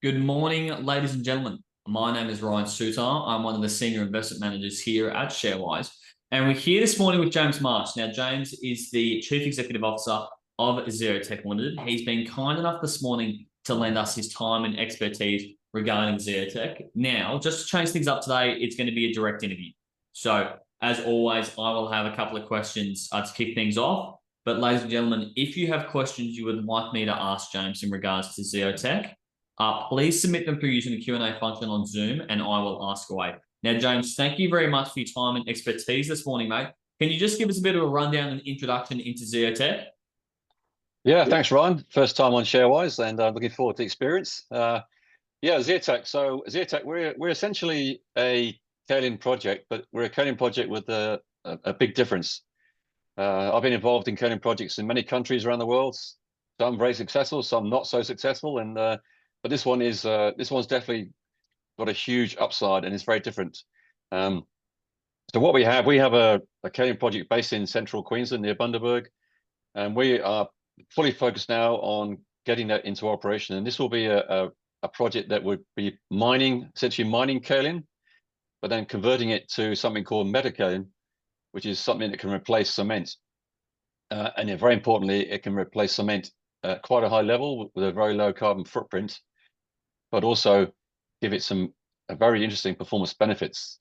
Good morning, ladies and gentlemen. My name is Ryan Suter. I'm one of the senior investment managers here at Sharewise. And we're here this morning with James Marsh. Now, James is the Chief Executive Officer of Zeotech Limited. He's been kind enough this morning to lend us his time and expertise regarding Zeotech. Now, just to change things up today, it's going to be a direct interview. So, as always, I will have a couple of questions to kick things off. But ladies and gentlemen, if you have questions you would like me to ask James in regards to Zeotech, please submit them through using the Q&A function on Zoom, and I will ask away. Now, James, thank you very much for your time and expertise this morning, mate. Can you just give us a bit of a rundown and introduction into Zeotech? Yeah, thanks, Ryan. First time on Sharewise, and I'm looking forward to the experience. Zeotech. So Zeotech, we're essentially a kaolin project, but we're a kaolin project with a big difference. I've been involved in kaolin projects in many countries around the world. Some very successful, some not so successful, and but this one's definitely got a huge upside, and it's very different. So what we have a kaolin project based in central Queensland near Bundaberg, and we are fully focused now on getting that into operation. And this will be a project that would be essentially mining kaolin, but then converting it to something called metakaolin, which is something that can replace cement. And very importantly, it can replace cement at quite a high level with a very low carbon footprint, but also give it some very interesting performance benefits.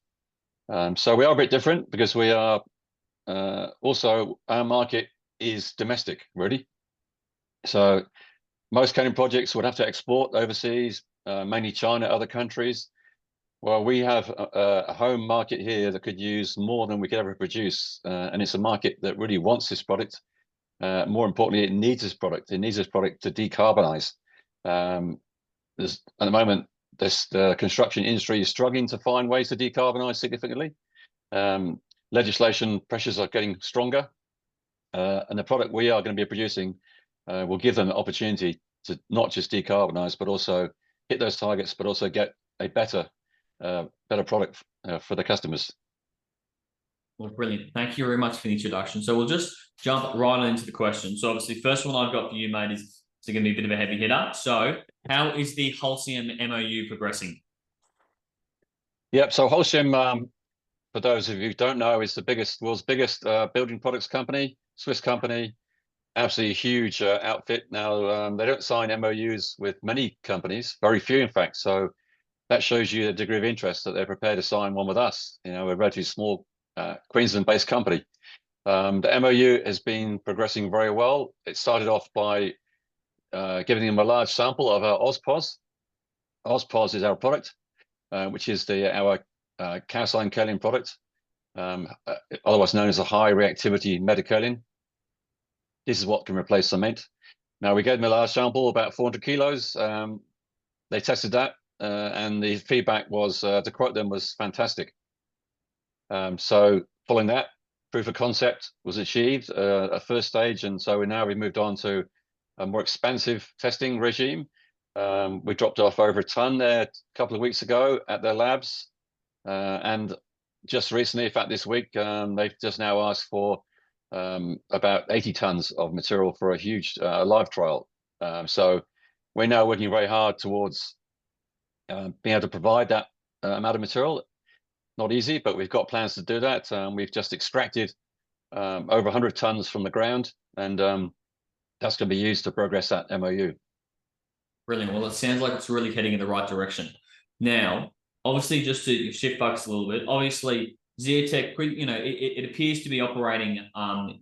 So we are a bit different because we are also, our market is domestic, really. So most kaolin projects would have to export overseas, mainly China, other countries. Well, we have a home market here that could use more than we could ever produce, and it's a market that really wants this product. More importantly, it needs this product. It needs this product to decarbonize. At the moment, the construction industry is struggling to find ways to decarbonize significantly. Legislation pressures are getting stronger, and the product we are going to be producing will give them the opportunity to not just decarbonize, but also hit those targets, but also get a better product for the customers. Well, brilliant. Thank you very much for the introduction. So we'll just jump right on into the question. So obviously, first one I've got for you, mate, is going to be a bit of a heavy hitter. So how is the Holcim MOU progressing? Yep. So Holcim, for those of you who don't know, is the world's biggest building products company, Swiss company, absolutely huge outfit. Now, they don't sign MOUs with many companies, very few, in fact. So that shows you the degree of interest that they're prepared to sign one with us. You know, we're a relatively small Queensland-based company. The MOU has been progressing very well. It started off by giving them a large sample of our AusPoz. AusPoz is our product, which is our calcined kaolin product, otherwise known as a high reactivity metakaolin. This is what can replace cement. Now, we gave them a large sample, about 400 kilos. They tested that, and the feedback was, to quote them, was fantastic. So following that, proof of concept was achieved, a first stage, and so we've moved on to a more expansive testing regime. We dropped off over a ton there a couple of weeks ago at their labs, and just recently, in fact, this week, they've just now asked for about 80 tons of material for a huge live trial. So we're now working very hard towards being able to provide that amount of material. Not easy, but we've got plans to do that. We've just extracted over 100 tons from the ground, and that's going to be used to progress that MOU. Brilliant. Well, it sounds like it's really heading in the right direction. Now, obviously, just to shift focus a little bit, obviously, Zeotech, it appears to be operating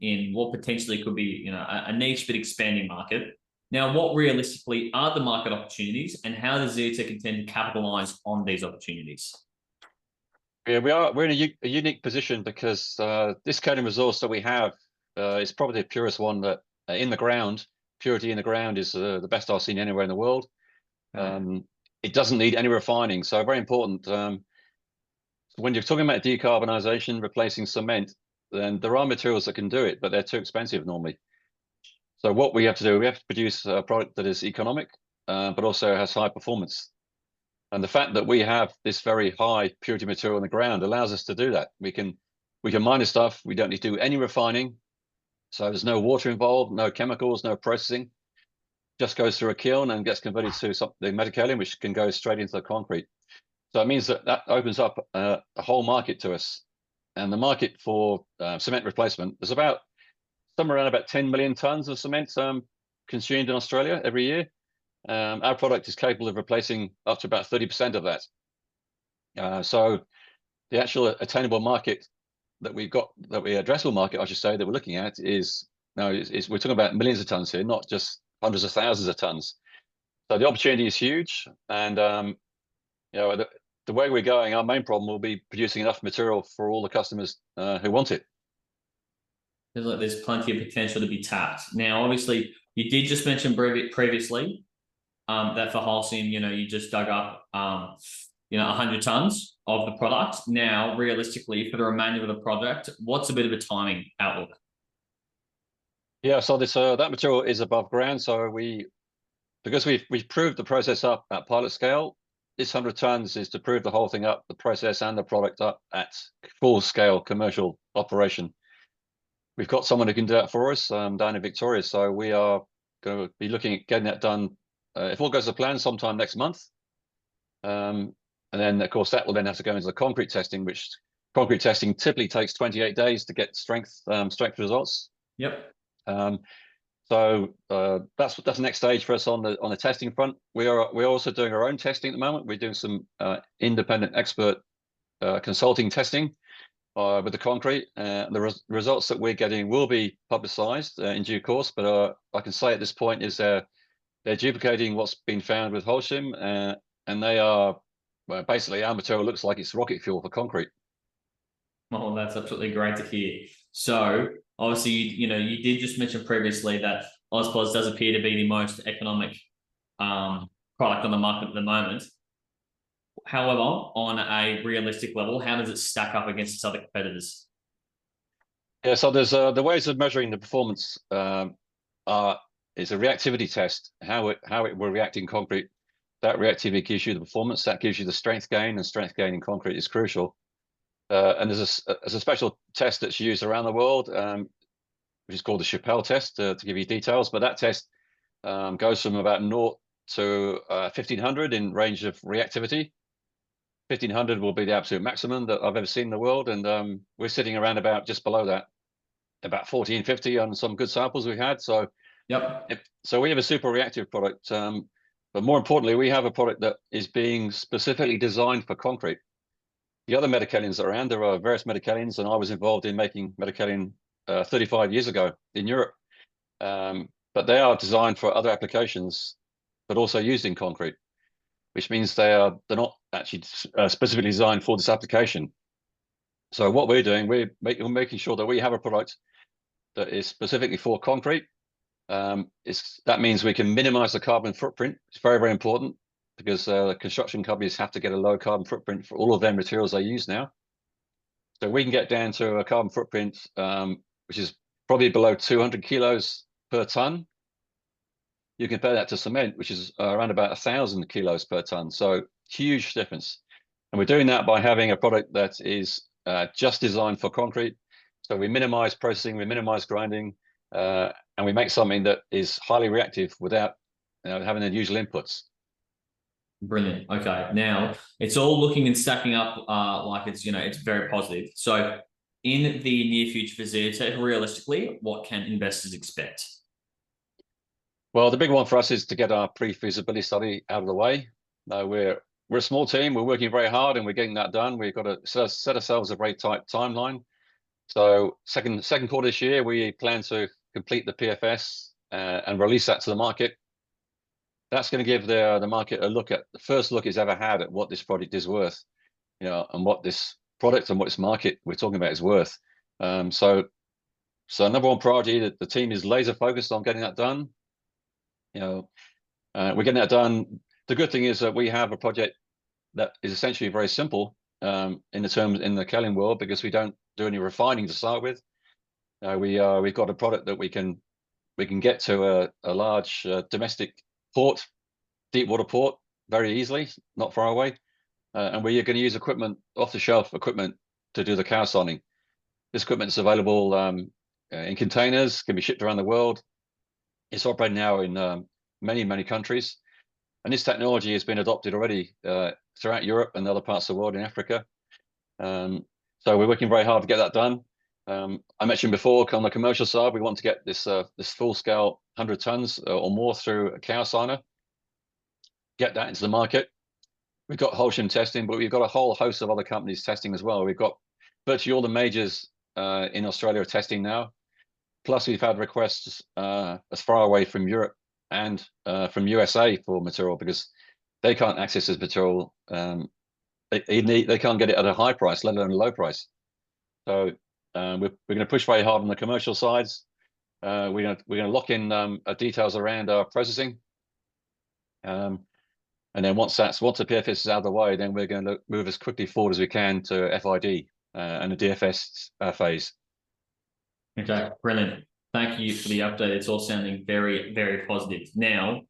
in what potentially could be, a niche but expanding market. Now, what realistically are the market opportunities, and how does Zeotech intend to capitalize on these opportunities? Yeah, we're in a unique position because this kaolin resource that we have is probably the purest one that in the ground. Purity in the ground is the best I've seen anywhere in the world. It doesn't need any refining, so very important. When you're talking about decarbonisation, replacing cement, then there are materials that can do it, but they're too expensive normally. So what we have to do, we have to produce a product that is economic, but also has high performance. And the fact that we have this very high purity material in the ground allows us to do that. We can mine the stuff. We don't need to do any refining. So there's no water involved, no chemicals, no processing. just goes through a kiln and gets converted to something metakaolin, which can go straight into the concrete. So it means that opens up a whole market to us. And the market for cement replacement, there's about somewhere around about 10 million tons of cement consumed in Australia every year. Our product is capable of replacing up to about 30% of that. So the actual attainable market that we've got, the addressable market, I should say, that we're looking at is we're talking about millions of tons here, not just hundreds of thousands of tons. So the opportunity is huge, and the way we're going, our main problem will be producing enough material for all the customers who want it. Feels like there's plenty of potential to be tapped. Now, obviously, you did just mention previously that for Holcim, you just dug up 100 tons of the product. Now, realistically, for the remainder of the project, what's a bit of a timing outlook? Yeah, so this that material is above ground. So because we've proved the process up at pilot scale, this 100 tons is to prove the whole thing up, the process and the product up at full scale commercial operation. We've got someone who can do that for us down in Victoria. So we are going to be looking at getting that done, if all goes to plan, sometime next month. And then, of course, that will then have to go into the concrete testing, which concrete testing typically takes 28 days to get strength results. Yep. So that's the next stage for us on the testing front. We're also doing our own testing at the moment. We're doing some independent expert consulting testing with the concrete. The results that we're getting will be publicised in due course. But I can say at this point is they're duplicating what's been found with Holcim, and they are basically, our material looks like it's rocket fuel for concrete. Well, that's absolutely great to hear. So obviously, you did just mention previously that AusPoz does appear to be the most economic product on the market at the moment. However, on a realistic level, how does it stack up against its other competitors? Yeah, so there's the ways of measuring the performance is a reactivity test. How it will react in concrete. That reactivity gives you the performance. That gives you the strength gain, and strength gain in concrete is crucial. And there's a special test that's used around the world, which is called the Chappelle test, to give you details. But that test goes from about 0 to 1500 in range of reactivity. 1500 will be the absolute maximum that I've ever seen in the world, and we're sitting around about just below that, about 1450 on some good samples we had. So yep. So we have a super reactive product, but more importantly, we have a product that is being specifically designed for concrete. The other metakaolins that are around, there are various metakaolins, and I was involved in making metakaolin 35 years ago in Europe. But they are designed for other applications, but also used in concrete, which means they're not actually specifically designed for this application. So what we're doing, we're making sure that we have a product that is specifically for concrete. That means we can minimize the carbon footprint. It's very, very important, because construction companies have to get a low carbon footprint for all of their materials they use now. So we can get down to a carbon footprint which is probably below 200 kilos per ton. You compare that to cement, which is around about 1,000 kilos per ton. So huge difference. And we're doing that by having a product that is just designed for concrete. So we minimize processing, we minimize grinding, and we make something that is highly reactive without having the usual inputs. Brilliant. Okay, now it's all looking and stacking up like it's very positive. So in the near future for Zeotech, realistically, what can investors expect? Well, the big one for us is to get our pre-feasibility study out of the way. We're a small team. We're working very hard, and we're getting that done. We've got to set ourselves a very tight timeline. So second quarter this year, we plan to complete the PFS and release that to the market. That's going to give the market the first look it's ever had at what this product is worth, and what this product and what this market we're talking about is worth. So number one priority, that the team is laser focused on getting that done. We're getting that done. The good thing is that we have a project that is essentially very simple in the kaolin world, because we don't do any refining to start with. We've got a product that we can get to a large domestic port, deep water port, very easily, not far away, and we are going to use off-the-shelf equipment to do the calcining. This equipment is available in containers, can be shipped around the world. It's operating now in many countries. And this technology has been adopted already throughout Europe and other parts of the world in Africa. So we're working very hard to get that done. I mentioned before, on the commercial side, we want to get this full-scale 100 tons or more through a calciner, get that into the market. We've got Holcim testing, but we've got a whole host of other companies testing as well. We've got virtually all the majors in Australia testing now. Plus, we've had requests as far away from Europe and from USA for material because they can't access this material. They can't get it at a high price, let alone a low price. So we're going to push very hard on the commercial sides. We're going to lock in details around our processing. And then once the PFS is out of the way, then we're going to move as quickly forward as we can to FID and the DFS phase. Okay, brilliant. Thank you for the update. It's all sounding very, very positive. Now,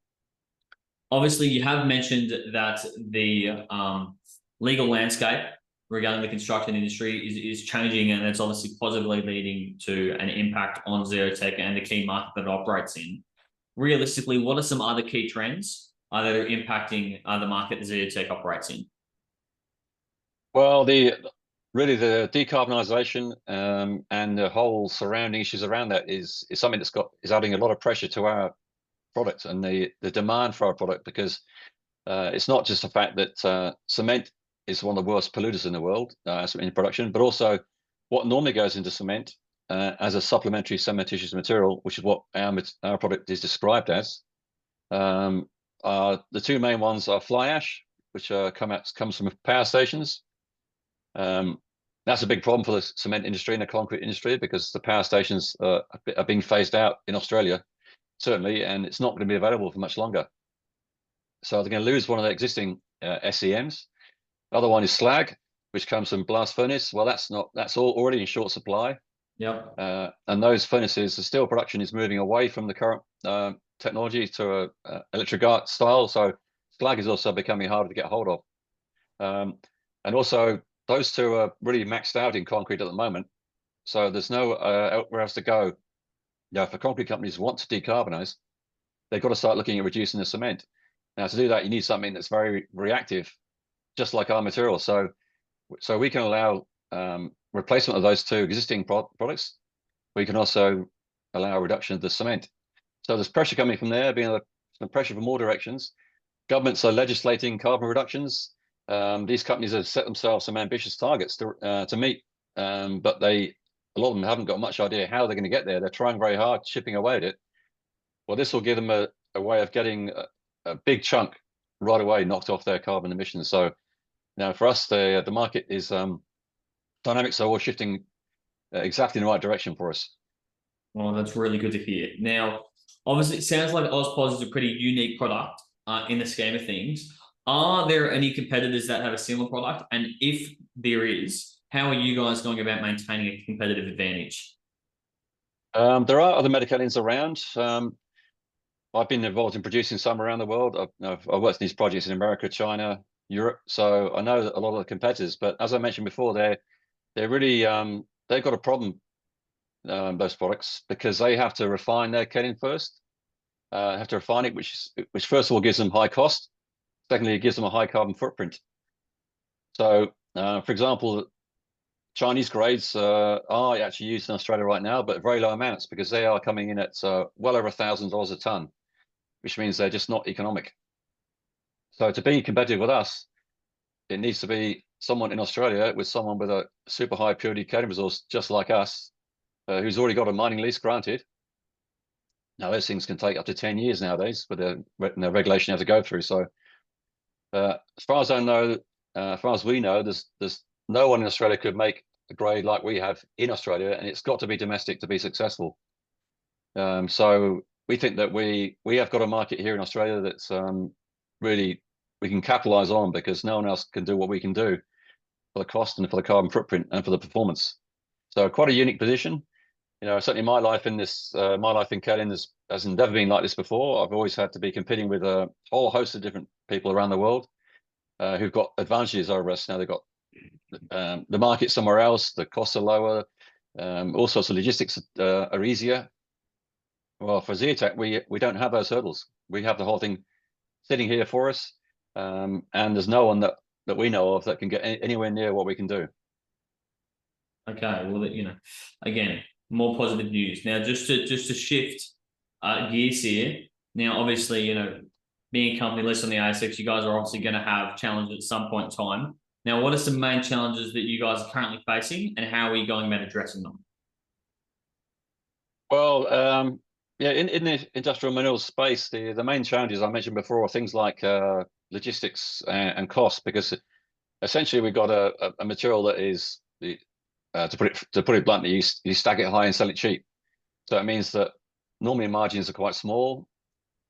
obviously, you have mentioned that the legal landscape regarding the construction industry is changing, and it's obviously positively leading to an impact on Zeotech and the key market that it operates in. Realistically, what are some other key trends that are impacting the market that Zeotech operates in? Well, really the decarbonisation and the whole surrounding issues around that is something is adding a lot of pressure to our product and the demand for our product, because it's not just the fact that cement is one of the worst polluters in the world in production, but also what normally goes into cement as a supplementary cementitious material, which is what our product is described as. The two main ones are fly ash, which comes from power stations. That's a big problem for the cement industry and the concrete industry, because the power stations are being phased out in Australia, certainly, and it's not going to be available for much longer. So they're going to lose one of their existing SEMs. The other one is slag, which comes from blast furnace. Well, that's all already in short supply. Yep. And those furnaces, the steel production is moving away from the current technology to electric arc style. So slag is also becoming harder to get hold of. And also, those two are really maxed out in concrete at the moment. So there's nowhere else to go. If the concrete companies want to decarbonize, they've got to start looking at reducing the cement. Now, to do that, you need something that's very reactive, just like our material. So we can allow replacement of those two existing products. We can also allow a reduction of the cement. So there's pressure coming from there, some pressure from all directions. Governments are legislating carbon reductions. These companies have set themselves some ambitious targets to meet, but a lot of them haven't got much idea how they're going to get there. They're trying very hard, chipping away at it. Well, this will give them a way of getting a big chunk right away knocked off their carbon emissions. So now for us, the market is dynamics are all shifting exactly in the right direction for us. Well, that's really good to hear. Now, obviously, it sounds like AusPoz is a pretty unique product in the scheme of things. Are there any competitors that have a similar product? And if there is, how are you guys going about maintaining a competitive advantage? There are other metakaolins around. I've been involved in producing some around the world. I've worked in these projects in America, China, Europe. So I know a lot of the competitors. But as I mentioned before, they're really they've got a problem, those products, because they have to refine their kaolin first. Have to refine it, which first of all gives them high cost. Secondly, it gives them a high carbon footprint. So, for example, Chinese grades are actually used in Australia right now, but very low amounts, because they are coming in at well over $1,000 a ton, which means they're just not economic. So to be competitive with us, it needs to be someone in Australia with someone with a super high purity kaolin resource, just like us, who's already got a mining lease granted. Now, those things can take up to 10 years nowadays with the regulation you have to go through. So as far as I know, as far as we know, there's no one in Australia could make a grade like we have in Australia, and it's got to be domestic to be successful. So we think that we have got a market here in Australia that's really we can capitalize on, because no one else can do what we can do for the cost and for the carbon footprint and for the performance. So quite a unique position. Certainly my life in kaolin has never been like this before. I've always had to be competing with a whole host of different people around the world who've got advantages over us. Now they've got the market somewhere else, the costs are lower, all sorts of logistics are easier. Well, for Zeotech, we don't have those hurdles. We have the whole thing sitting here for us, and there's no one that we know of that can get anywhere near what we can do. Okay, well, again, more positive news. Now, just to shift gears here. Now, obviously, being a company listed on the ASX, you guys are obviously going to have challenges at some point in time. Now, what are some main challenges that you guys are currently facing, and how are you going about addressing them? Well, yeah, in the industrial minerals space, the main challenges I mentioned before are things like logistics and cost, because essentially we've got a material that is to put it bluntly, you stack it high and sell it cheap. So it means that normally margins are quite small,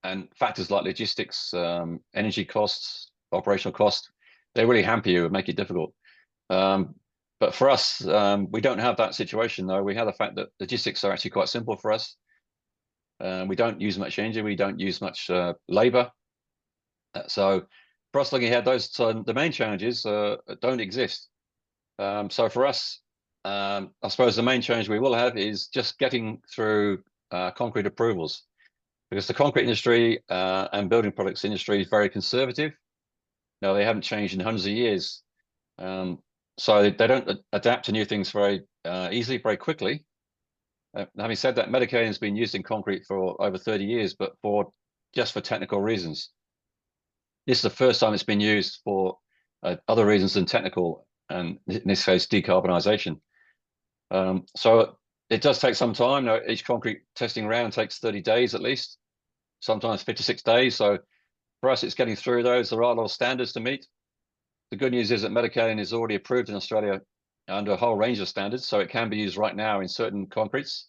and factors like logistics, energy costs, operational costs, they really hamper you and make it difficult. But for us, we don't have that situation though. We have the fact that logistics are actually quite simple for us. We don't use much energy, we don't use much labor. So for us looking ahead, the main challenges don't exist. So for us, I suppose the main challenge we will have is just getting through concrete approvals, because the concrete industry and building products industry is very conservative. No, they haven't changed in hundreds of years. So they don't adapt to new things very easily, very quickly. Having said that, mitigation has been used in concrete for over 30 years, but just for technical reasons. This is the first time it's been used for other reasons than technical, and in this case, decarbonisation. So it does take some time. Now, each concrete testing round takes 30 days at least, sometimes 56 days. So for us, it's getting through those. There are a lot of standards to meet. The good news is that mitigation is already approved in Australia under a whole range of standards, so it can be used right now in certain concretes.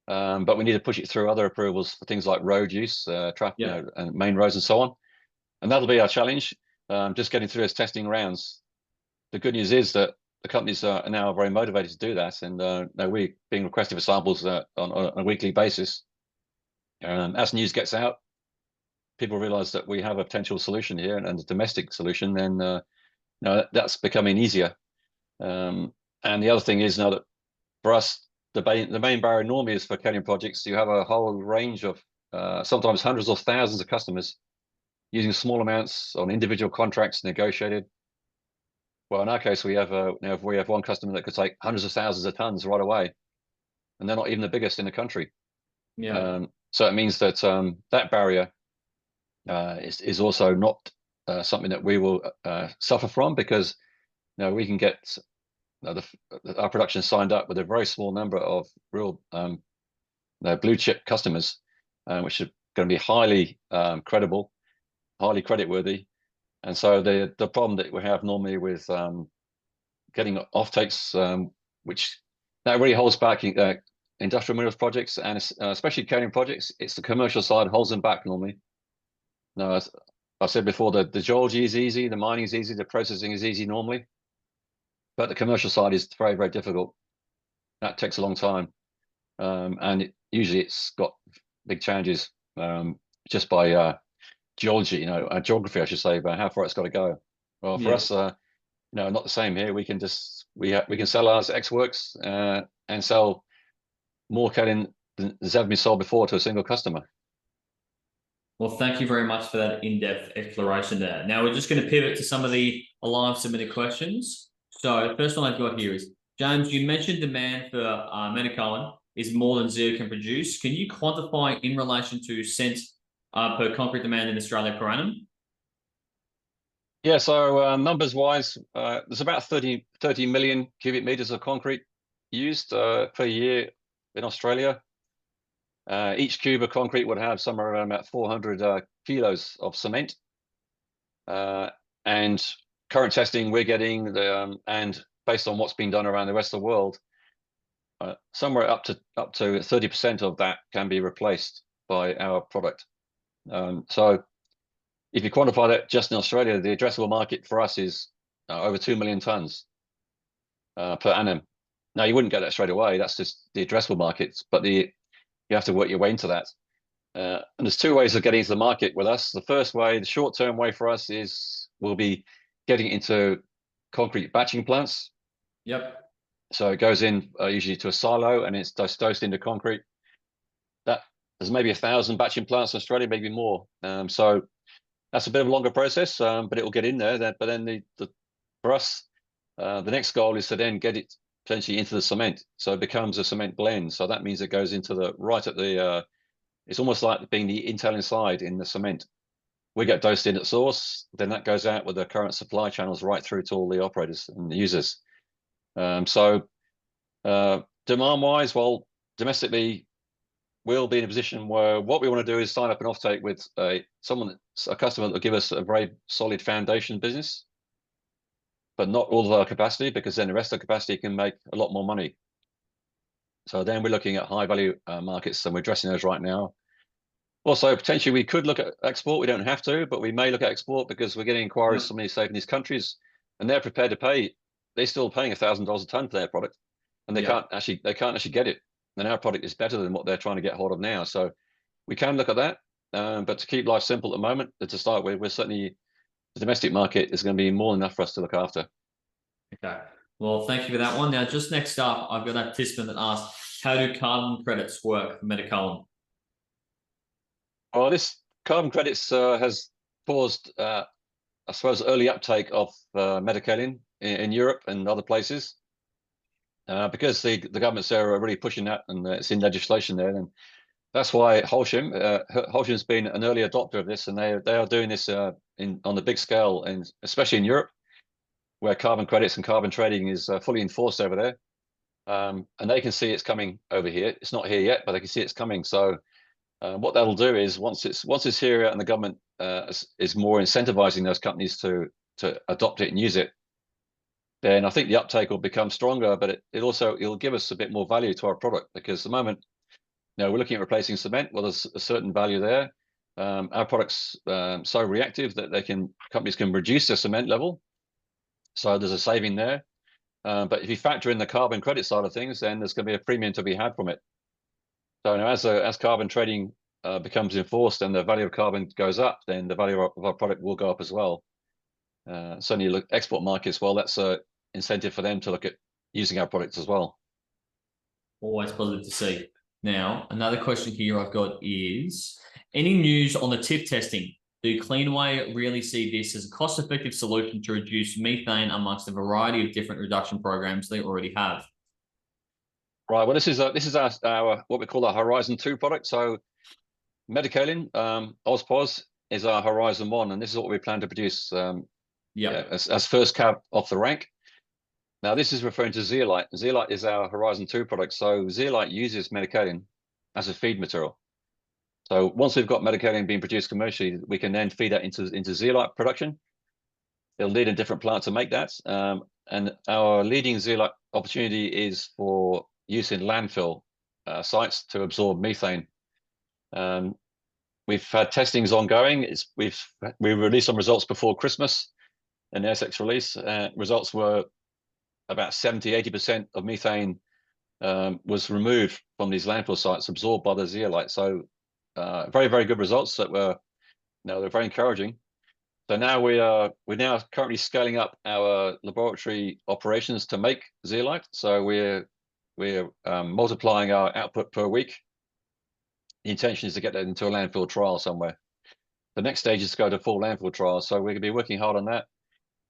But we need to push it through other approvals for things like road use, traffic, and main roads and so on. And that'll be our challenge, just getting through those testing rounds. The good news is that the companies are now very motivated to do that, and we're being requested for samples on a weekly basis. As news gets out, people realize that we have a potential solution here, and a domestic solution, then that's becoming easier. And the other thing is now that for us, the main barrier normally is for kaolin projects. You have a whole range of sometimes hundreds or thousands of customers using small amounts on individual contracts negotiated. Well, in our case, we have one customer that could take hundreds of thousands of tons right away, and they're not even the biggest in the country. Yeah. So it means that that barrier is also not something that we will suffer from, because we can get our production signed up with a very small number of real blue chip customers, which are going to be highly credible, highly creditworthy. And so the problem that we have normally with getting offtakes, which that really holds back industrial minerals projects, and especially kaolin projects, it's the commercial side holds them back normally. Now, as I said before, the geology is easy, the mining is easy, the processing is easy normally, but the commercial side is very, very difficult. That takes a long time, and usually it's got big challenges just by geology, geography, I should say, about how far it's got to go. Well, for us, not the same here. We can sell ours X works and sell more kaolin than has ever been sold before to a single customer. Well, thank you very much for that in-depth exploration there. Now we're just going to pivot to some of the live submitted questions. So the first one I've got here is, James, you mentioned demand for metakaolin is more than ZEO can produce. Can you quantify in relation to cents per concrete demand in Australia per annum? Yeah, so numbers wise, there's about 30 million cubic meters of concrete used per year in Australia. Each cube of concrete would have somewhere around about 400 kilos of cement. And current testing we're getting, and based on what's been done around the rest of the world, somewhere up to 30% of that can be replaced by our product. So if you quantify that just in Australia, the addressable market for us is over 2 million tons per annum. Now, you wouldn't get that straight away. That's just the addressable markets, but you have to work your way into that. And there's two ways of getting into the market with us. The first way, the short-term way for us will be getting into concrete batching plants. So it goes in usually to a silo, and it's dosed into concrete. there's maybe 1,000 batching plants in Australia, maybe more. So that's a bit of a longer process, but it will get in there. But then for us, the next goal is to then get it potentially into the cement, so it becomes a cement blend. So that means it goes into it's almost like being the intel inside in the cement. We get dosed in at source, then that goes out with the current supply channels right through to all the operators and the users. Demand-wise, well, domestically, we'll be in a position where what we want to do is sign up an offtake with a customer that will give us a very solid foundation business, but not all of our capacity, because then the rest of the capacity can make a lot more money. So then we're looking at high value markets, and we're addressing those right now. Also, potentially we could look at export. We don't have to, but we may look at export because we're getting inquiries from these these countries, and they're prepared to pay. They're still paying $1,000 a ton for their product, and they can't actually get it. And our product is better than what they're trying to get hold of now. So we can look at that. But to keep life simple at the moment, to start with, we're certainly, the domestic market is going to be more than enough for us to look after. Okay. Well, thank you for that one. Now, just next up, I've got a participant that asked, how do carbon credits work for Metacolin? Well, this carbon credits has caused, I suppose, early uptake of metakaolin in Europe and other places. Because the governments there are really pushing that, and it's in legislation there, and that's why Holcim's been an early adopter of this, and they are doing this on the big scale, and especially in Europe, where carbon credits and carbon trading is fully enforced over there, and they can see it's coming over here. It's not here yet, but they can see it's coming. So what that'll do is once it's here and the government is more incentivizing those companies to adopt it and use it, then I think the uptake will become stronger, but it'll give us a bit more value to our product, because at the moment, we're looking at replacing cement. Well, there's a certain value there. Our product's so reactive that companies can reduce their cement level, so there's a saving there. But if you factor in the carbon credit side of things, then there's going to be a premium to be had from it. So as carbon trading becomes enforced and the value of carbon goes up, then the value of our product will go up as well. Certainly look export markets, well, that's a incentive for them to look at using our products as well. Always positive to see. Now, another question here I've got is, any news on the tip testing? Do Cleanaway really see this as a cost-effective solution to reduce methane amongst a variety of different reduction programs they already have? Right. Well, this is our what we call our Horizon 2 product. So Metacolin, AusPoz is our Horizon 1, and this is what we plan to produce as first cab off the rank. Now, this is referring to Zeolite. Zeolite is our Horizon 2 product. So Zeolite uses Metacolin as a feed material. So once we've got Metacolin being produced commercially, we can then feed that into Zeolite production. It'll need a different plant to make that. And our leading Zeolite opportunity is for use in landfill sites to absorb methane. We've had testings ongoing. We released some results before Christmas, an ASX release. Results were about 70–80% of methane was removed from these landfill sites, absorbed by the zeolite. So very, very good results that they're very encouraging. So now we're now currently scaling up our laboratory operations to make zeolite. So we're multiplying our output per week. The intention is to get that into a landfill trial somewhere. The next stage is to go to full landfill trials. So we're going to be working hard on that.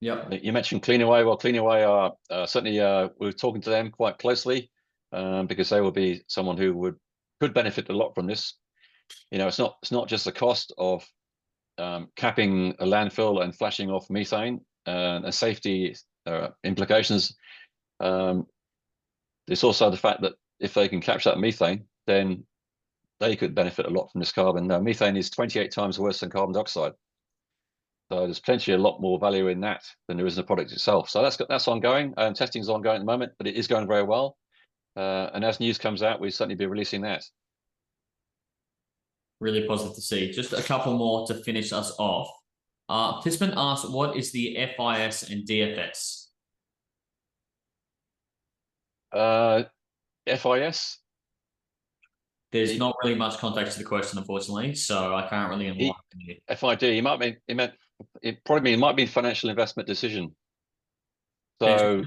Yep. You mentioned Cleanaway. Well, Cleanaway are certainly we're talking to them quite closely because they will be someone who could benefit a lot from this. It's not just the cost of capping a landfill and flashing off methane and safety implications. It's also the fact that if they can capture that methane, then they could benefit a lot from this carbon. Now, methane is 28 times worse than carbon dioxide. So there's potentially a lot more value in that than there is in the product itself. So that's ongoing. Testing is ongoing at the moment, but it is going very well. And as news comes out, we'll certainly be releasing that. Really positive to see. Just a couple more to finish us off. Participant asked, what is the FIS and DFS? FIS? There's not really much context to the question, unfortunately, so I can't really enlighten you. FID, it might be financial investment decision. So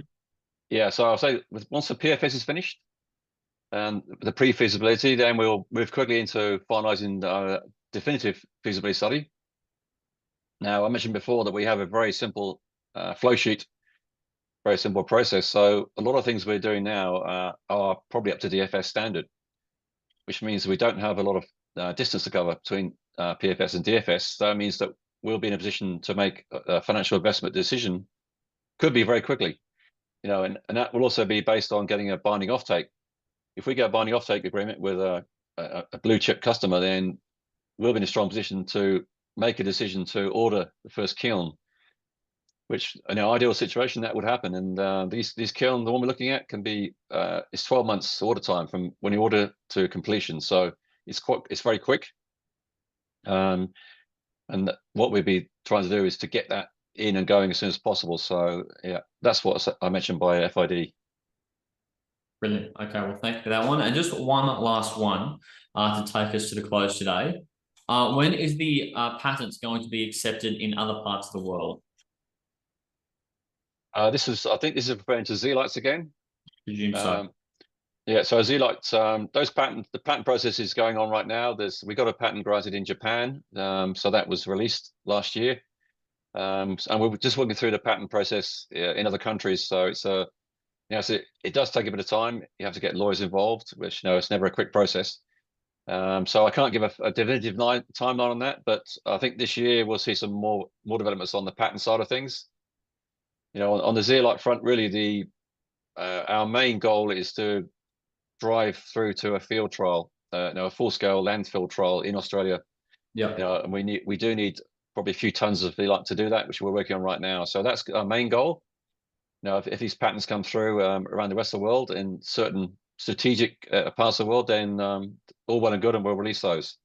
yeah, so I'll say once the PFS is finished, and the pre-feasibility, then we'll move quickly into finalising the definitive feasibility study. Now, I mentioned before that we have a very simple flow sheet, very simple process. So a lot of things we're doing now are probably up to DFS standard, which means we don't have a lot of distance to cover between PFS and DFS. That means that we'll be in a position to make a financial investment decision, could be very quickly, and that will also be based on getting a binding offtake. If we get a binding offtake agreement with a blue chip customer, then we'll be in a strong position to make a decision to order the first kiln, which in an ideal situation that would happen. And these kiln, the one we're looking at, can be it's 12 months order time from when you order to completion. So it's very quick. And what we'd be trying to do is to get that in and going as soon as possible. So yeah, that's what I mentioned by FID. Brilliant. Okay, well, thank you for that one. And just one last one to take us to the close today. When is the patents going to be accepted in other parts of the world? I think this is referring to Zeolites again. Presume so. Yeah, so Zeolites, the patent process is going on right now. We got a patent granted in Japan, so that was released last year, and we're just working through the patent process in other countries. So so it does take a bit of time. You have to get lawyers involved, which it's never a quick process. So I can't give a definitive timeline on that, but I think this year we'll see some more developments on the patent side of things. On the Zeolite front, really our main goal is to drive through to a field trial, a full-scale landfill trial in Australia. Yeah. And we do need probably a few tons of Zeolite to do that, which we're working on right now. So that's our main goal. If these patents come through around the rest of the world in certain strategic parts of the world, then all well and good, and we'll release those.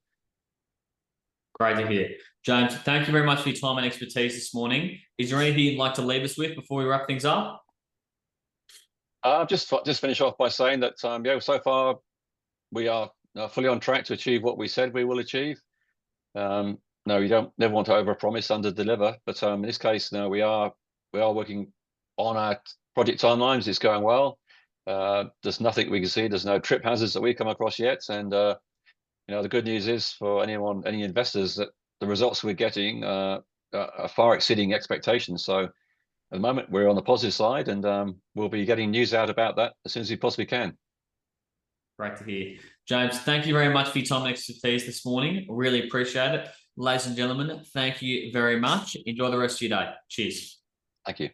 Great to hear. James, thank you very much for your time and expertise this morning. Is there anything you'd like to leave us with before we wrap things up? Just finish off by saying that so far we are fully on track to achieve what we said we will achieve. No, you never want to overpromise, under-deliver, but in this case, no, we are working on our project timelines. It's going well. There's nothing we can see. There's no trip hazards that we come across yet, and the good news is for any investors, that the results we're getting are far exceeding expectations. So at the moment, we're on the positive side, and we'll be getting news out about that as soon as we possibly can. Great to hear. James, thank you very much for your time and expertise this morning. Really appreciate it. Ladies and gentlemen, thank you very much. Enjoy the rest of your day. Cheers. Thank you.